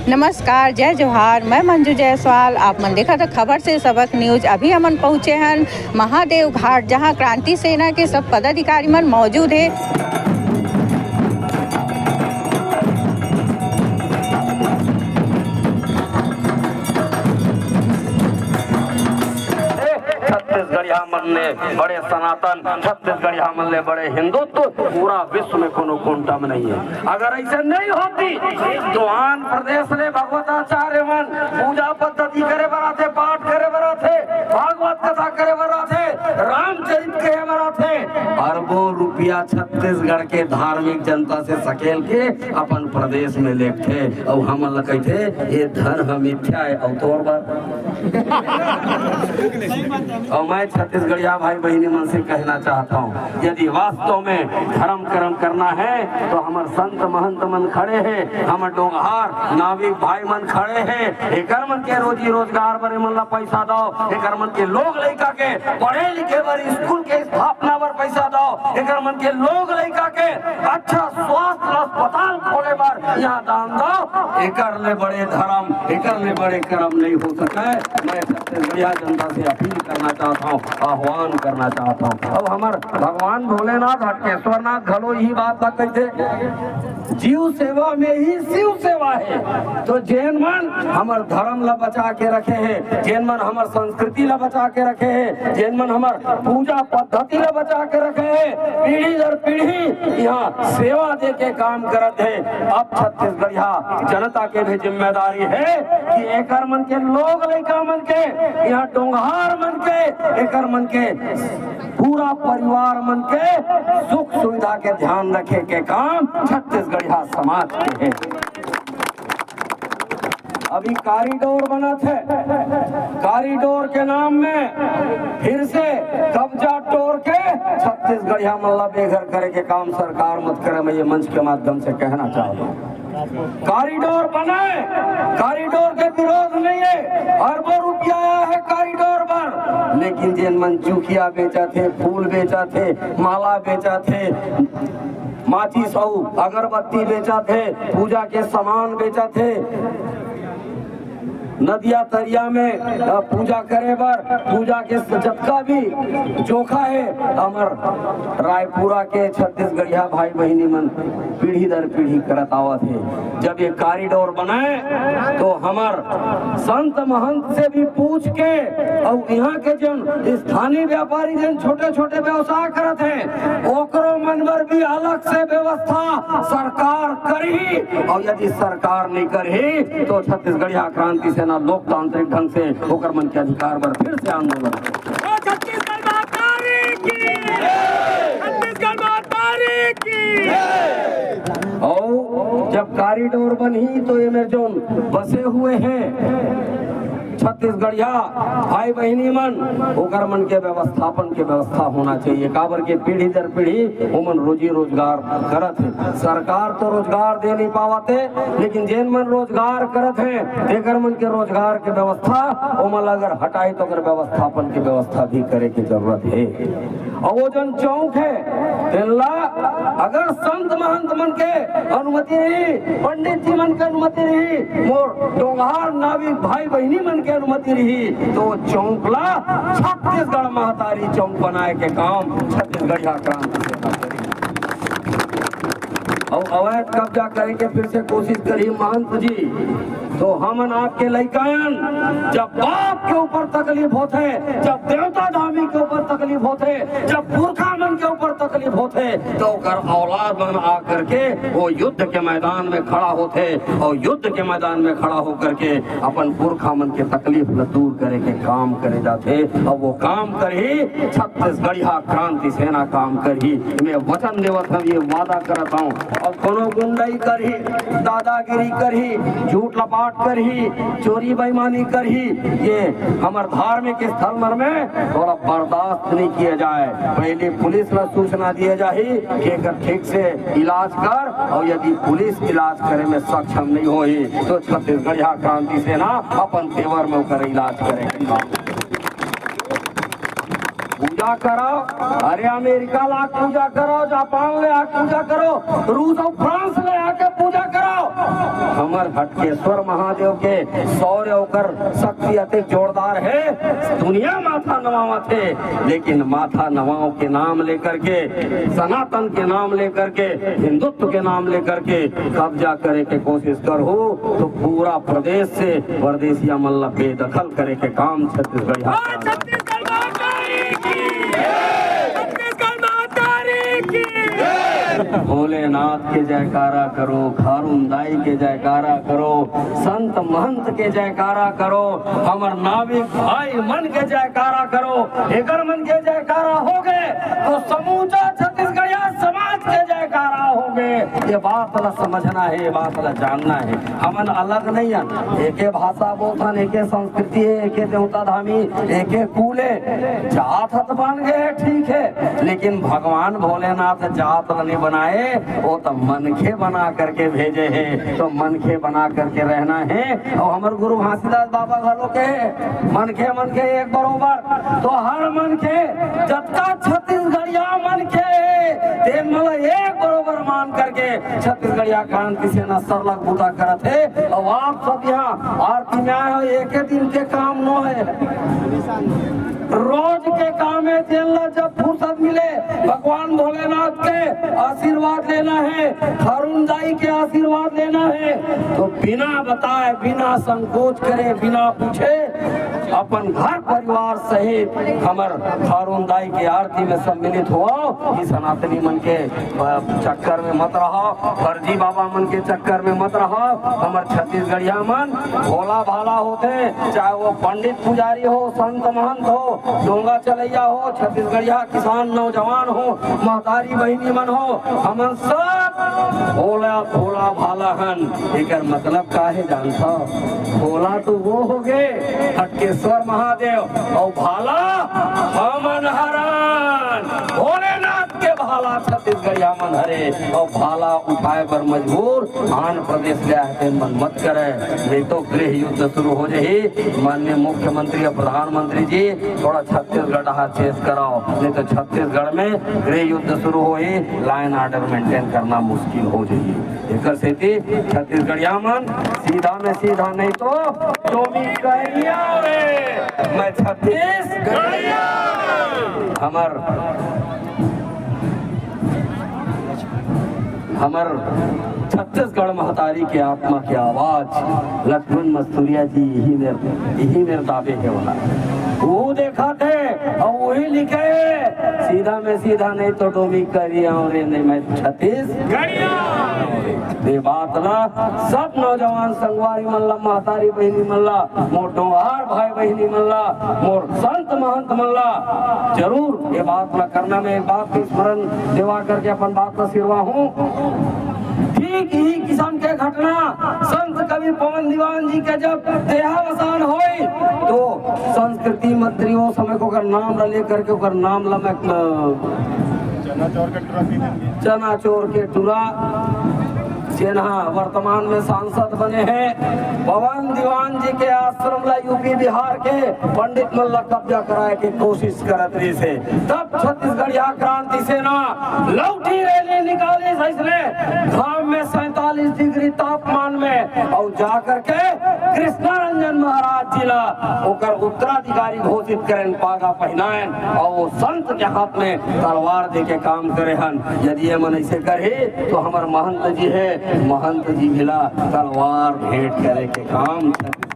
नमस्कार, जय जोहार। मैं मंजू जायसवाल। आप मन देखा था खबर से सबक न्यूज। अभी हमन पहुँचे हैं महादेव घाट, जहां क्रांति सेना के सब पदाधिकारी मन मौजूद है। छत्तीसगढ़िया मन ने बड़े सनातन, छत्तीसगढ़िया मन ने बड़े हिंदुत्व, पूरा विश्व में कोनो कोंटा में नहीं है। अगर ऐसे नहीं होती तो आंध्र प्रदेश ने भगवताचार्य मन पूजा पद्धति करे बराथे, पाठ करे बराथे, भागवत कथा करे बराथे, रामचरित कहे बराथे। अरबों रुपया छत्तीसगढ़ के धार्मिक जनता से सकेल के अपन प्रदेश में लेके और हम कहते ये धर्म मिथ्या है। और तोर बार और मैं छत्तीसगढ़िया भाई बहनी मन से कहना चाहता हूँ, यदि वास्तव में धर्म कर्म करना है तो हमार संत महंत मन खड़े हैं, हमार डोंगहार नाविक भाई मन खड़े हैं। एकर मन के रोजी रोजगार बरे मन ला पैसा दो, एकर मन के लोग लड़का के पढ़े लिखे बर स्कूल के स्थापना बर पैसा दो, एकर मन के लोग लड़का के अच्छा स्वास्थ्य अस्पताल खोले बर यहाँ दान दो। एकर ले बड़े धर्म, एकर ले बड़े कर्म नहीं हो सके। मैं छत्तीसगढ़िया जनता से अपील करना चाहता हूँ, आह्वान करना चाहता हूँ। अब हमार भगवान भोलेनाथ हटकेश्वरनाथ घलो यही बात कहते, जीव सेवा में ही शिव सेवा है। तो जैन मन हमार धर्म ला बचा के रखे हैं, जैन मन हमार संस्कृति ला बचा के रखे हैं, जैन मन हमार पूजा पद्धति ला बचा के रखे हैं। पीढ़ी दर पीढ़ी यहाँ सेवा दे के काम करते हैं। अब छत्तीसगढ़िया जनता के भी जिम्मेदारी है कि एकर मन के लोग लड़का मन के, यहाँ डोंगहार मन के, एकर मन के पूरा परिवार मन के सुख सुविधा के ध्यान रखे के काम छत्तीसगढ़िया समाज के है। अभी कॉरिडोर बना थे, कॉरिडोर के नाम में फिर से कब्जा तोड़ के छत्तीसगढ़िया मल्ला बेघर करे के काम सरकार मत करे। मैं ये मंच के माध्यम से कहना चाहता हूँ, कॉरिडोर बनाए, कॉरिडोर के विरोध नहीं है, अरबों रुपया आया है कॉरिडोर पर, लेकिन जिन मन चूकिया बेचा थे, फूल बेचा थे, माला बेचा थे, माचिस और अगरबत्ती बेचा थे, पूजा के सामान बेचा थे, नदिया तरिया में पूजा करे बर पूजा के जतका भी जोखा है, हमर रायपुरा के छत्तीसगढ़िया भाई बहनी मन पीढ़ी दर पीढ़ी करत आवत है। जब ये कॉरिडोर बनाए तो हमार संत महंत से भी पूछ के और यहाँ के जन स्थानीय व्यापारी जन छोटे छोटे व्यवसाय करत हैं, ओकरो मन बर भी अलग से व्यवस्था सरकार करी। और यदि सरकार नहीं करी तो छत्तीसगढ़िया क्रांति सेना लोकतांत्रिक ढंग से होकर मन के अधिकार पर फिर से आंदोलन। छत्तीसगढ़ मातारी की, छत्तीसगढ़ मातारी की। और जब कॉरिडोर बनी तो ये में जो बसे हुए हैं छत्तीसगढ़िया भाई बहनी मन, ओकर मन के व्यवस्थापन के व्यवस्था होना चाहिए। काबर के पीढ़ी दर पीढ़ी ओमन रोजी रोजगार करत है। सरकार तो रोजगार दे नहीं पावत है, लेकिन जैन मन रोजगार करत है एकर मन के रोजगार के व्यवस्था ओमन अगर हटाई तो अगर व्यवस्थापन की व्यवस्था भी करे की जरूरत है। और वो जन चौक है तेल्ला अगर संत महंत मन के अनुमति रही, पंडित जी मन के अनुमति रही, मोर डोंगहार नाविक भाई बहनी मन के अनुमति रही तो चौकला छत्तीसगढ़ महतारी चौक बनाए के काम छत्तीसगढ़िया क्रांति सेना करी। और अवैध कब्जा करेंगे फिर से कोशिश करी महंत जी तो हमन आपके लइकायन जब बाप के ऊपर तकलीफ होते, जब देवता धामी के ऊपर तकलीफ होते, जब पुरखा मन के ऊपर तकलीफ होते तो औलाद मन आकर के वो युद्ध के मैदान में खड़ा होते और युद्ध के मैदान में खड़ा होकर के अपन पुरखा मन के तकलीफ दूर करे के काम करे जाते। और वो काम कर ही छत्तीसगढ़िया क्रांति सेना काम कर ही, मैं वचन देवत हम ये वादा करता हूँ। और कोनो गुंडाई कर ही, दादागिरी कर ही, झूठ लपाट कर ही, चोरी बेईमानी कर ही, ये हमारे धार्मिक स्थल में थोड़ा बर्दाश्त नहीं किया जाए। पहले पुलिस में सूचना दिए जाए कि अगर ठीक से इलाज कर, और यदि पुलिस इलाज करे में सक्षम नहीं होई तो छत्तीसगढ़िया क्रांति सेना अपन तेवर में होकर इलाज करेगा। पूजा करो, अरे अमेरिका ला पूजा करो, जापान ले आके पूजा करो, रूस और फ्रांस ले आके पूजा करो। हमर हटकेश्वर महादेव के शौर्य होकर शक्ति अति जोरदार है। दुनिया माथा नवावा थे, लेकिन माथा नवाओं के नाम लेकर के, सनातन के नाम लेकर के, हिंदुत्व के नाम लेकर के कब्जा करे के कोशिश कर हो तो पूरा प्रदेश से परदेसिया मल्ला बेदखल करे के काम छत्तीसगढ़ भोलेनाथ के जयकारा करो, खारुंदाई के जयकारा करो, संत महंत के जयकारा करो, हमर नाविक भाई मन के जयकारा करो। एकर मन के जयकारा हो गए तो समूचा छत्तीसगढ़िया समाज के जयकारा हो गए। ये बात ला समझना है, ये बात ला जानना है। हमन अलग नहीं है, एके भाषा बोलथन, एके संस्कृति है, एके देवता धामी, एके कूले जात हत बन गए, ठीक है, लेकिन भगवान भोलेनाथ जात नहीं बनाए, वो तो मनखे बना करके भेजे हैं। तो मनखे बना करके रहना है। और हमारे गुरु घासीदास बाबा घलो के मनखे मनखे एक बरोबर, तो हर मनखे जत्ता छत्तीसगढ़िया मनखे तेन मला एक बरोबर मान करके छत्तीसगढ़िया क्रांति सेना सरलग बूता करत है। और आप सब यहाँ आरती में आए हो, एक दिन के काम न है, रोज के काम है। जब फुर्सत मिले भगवान भोलेनाथ के आशीर्वाद लेना है, खारुंदाई के आशीर्वाद लेना है, तो बिना बताए, बिना संकोच करे, बिना पूछे अपन घर परिवार सहित हमर खारुंदाई की आरती में सम्मिलित हो। इस सनातनी मन के चक्कर में मत रहो, फर्जी बाबा मन के चक्कर में मत रहो। हमर छत्तीसगढ़िया मन भोला भाला होते, चाहे वो पंडित पुजारी हो, संत महंत हो, डोंगा चलैया हो, छत्तीसगढ़िया किसान नौजवान हो, महतारी बहिनी मन हो, हमन सब भोला भोला भाला हन। एकर मतलब का है जानता? भोला तो वो हो गए हटकेश्वर महादेव, और भाला हमन हरन। भोलेनाथ के भाला छत्तीसगढ़िया मन हरे, और भाला उठाए पर मजबूर आंध्र प्रदेश ले आए मन मत करे, नहीं तो गृह युद्ध शुरू हो जाए। माननीय मुख्यमंत्री और प्रधानमंत्री जी थोड़ा छत्तीसगढ़ चेस कराओ, नहीं तो छत्तीसगढ़ में गृह युद्ध शुरू हो, लाइन ऑर्डर मेंटेन करना मुश्किल हो जाएगी। एक छत्तीसगढ़िया मन सीधा में सीधा, नहीं तो टोमी कहिया रे मैं छत्तीसगढ़िया। हमर छत्तीसगढ़ महतारी के आत्मा की आवाज लक्ष्मण मस्तूरिया जी यही मेरे दावे है। वाला वो देखा थे और वही लिखे सीधा में सीधा, नहीं तो डोमी करिया रे नहीं मैं छत्तीसगढ़िया। ये बात ना सब नौजवान संगवारी मल्ला, महतारी बहनी मल्ला, मोर डोंगार भाई बहनी मल्ला, मोर संत महंत मल्ला, जरूर ये बात ना करना। मैं एक बात की स्मरण देवा करके अपन बात का सिरवा हूँ। ठीक ही किस्म के घटना संत कवि पवन दीवान जी के जब देहावसान हुई तो संस्कृति मंत्री वो समय को अगर नाम लेकर के ओकर नाम ला चना चोर के टुरा जिन्हा वर्तमान में सांसद बने हैं। पवन दीवान जी के आश्रम ला यूपी बिहार के पंडित मल्ला कब्जा कराए की कोशिश करत रही से, तब छत्तीसगढ़िया क्रांति सेना लौटी रैली निकाली इसने धाम में 47 डिग्री तापमान में, और जाकर के कृष्णा रंजन महाराज जिला ओकर उत्तराधिकारी घोषित करें, पागा पहनाएं और वो संत के हाथ में तलवार दे के काम करे हन। यदि ये मन ऐसे करे तो हमार महंत जी है, महंत जी मिला तलवार भेंट करे के काम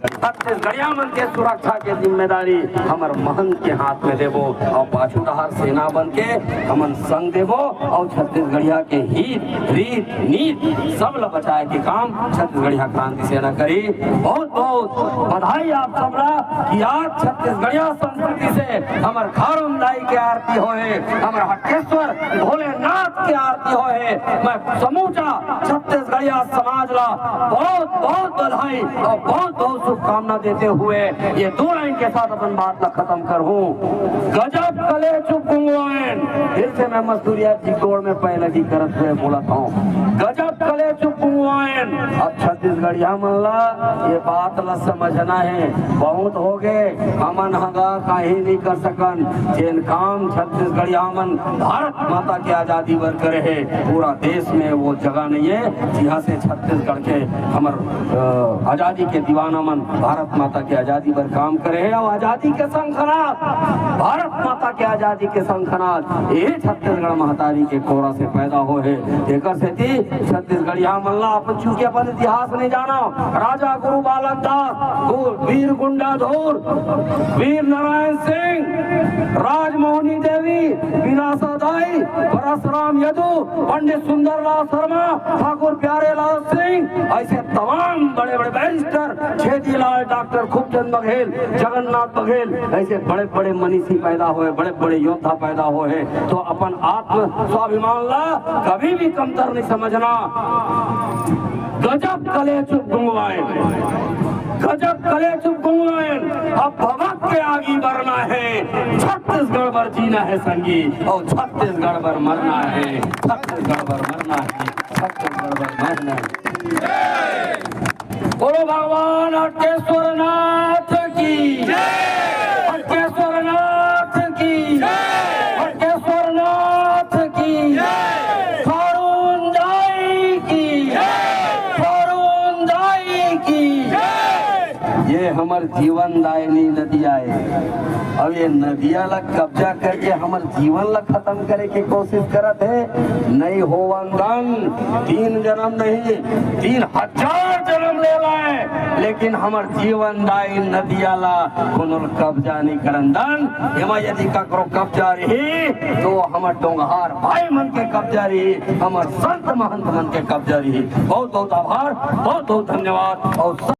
छत्तीसगढ़िया मन के सुरक्षा के जिम्मेदारी हमर महंत के हाथ में देवो, और पाछूटहार सेना बन के हमन संग देवो, और छत्तीसगढ़िया के हित रीत नीत सब ला बचाए के काम छत्तीसगढ़िया क्रांति सेना करी। बहुत बहुत बधाई आप सबला कि आज छत्तीसगढ़िया संस्कृति से हमर खारुंदाई के आरती होए, हमर हटकेश्वर भोलेनाथ के आरती होए। मैं समूचा छत्तीसगढ़िया समाज ला बहुत बहुत बधाई और बहुत बहुत शुभकामना देते हुए ये 2 लाइन के साथ अपन बात ला खत्म करूं। गजब कले चुप गुंगवाएन, फिर से मैं मस्तूरिया जी गोड़ में पहले की करत हुए बोला था, गजब कले चुप गुंगवाएन। अब छत्तीसगढ़िया मनला ये बात ला समझना है, बहुत हो गए हमन हगा काहे नहीं कर सकन, जेन काम छत्तीसगढ़िया मन भारत माता की आजादी बर करे है, पूरा देश में वो जगह नहीं है जहाँ से छत्तीसगढ़ के हमर आजादी के दीवाना मन भारत माता की आजादी बर काम करे है। और आजादी के संखनाद, भारत माता की आजादी के संखनाद ये छत्तीसगढ़ महतारी के कोरा से पैदा हो है। एकर सेती छत्तीसगढ़िया मनला अपन चूंकि अपन इतिहास नहीं जाना, राजा गुरु बालक दास, वीर गुंडाधुर, वीर नारायण सिंह, राजमोहनी देवी, विनाशादाई, परशुराम यदु, पंडित सुंदरलाल शर्मा, ठाकुर प्यारेलाल सिंह, ऐसे तमाम बड़े बड़े बैरिस्टर, छेदीलाल, डॉक्टर खूबचंद बघेल, जगन्नाथ बघेल, ऐसे बड़े बड़े मनीषी पैदा हुए, बड़े बड़े योद्धा पैदा हुए। तो अपन आत्म स्वाभिमान ला कभी भी कमतर नहीं समझना। गजब कले चुप गुंगवाए, गजब कले चुप गुंगवाए, अब भगत के आगे बढ़ना है, छत्तीसगढ़ पर जीना है संगी, और छत्तीसगढ़ पर मरना है, छत्तीसगढ़ पर मरना है, छत्तीसगढ़ पर मरना है। बोलो भगवान अटकेश्वर नाथ की जय, अटकेश्वर नाथ की जय, अटकेश्वर नाथ की जय, खरुंजाई की जय, खरुंजाई की जय। ये हमार जीवन दायनी नदिया है। अब ये नदिया ला कब्जा करके हमार जीवन ला खत्म करे की कोशिश करत है, नहीं होवंगन। 3 जन्म नहीं 3000 जन्म ले लाए, लेकिन हमार जीवन दाई नदिया ला कोनो कब्जा नहीं करंदन। एमा यदि ककरो कब्जा रही तो हमार डोंगहार भाई मन के कब्जा रही, हमार संत महंत मन के कब्जा रही। बहुत बहुत आभार, बहुत बहुत धन्यवाद। और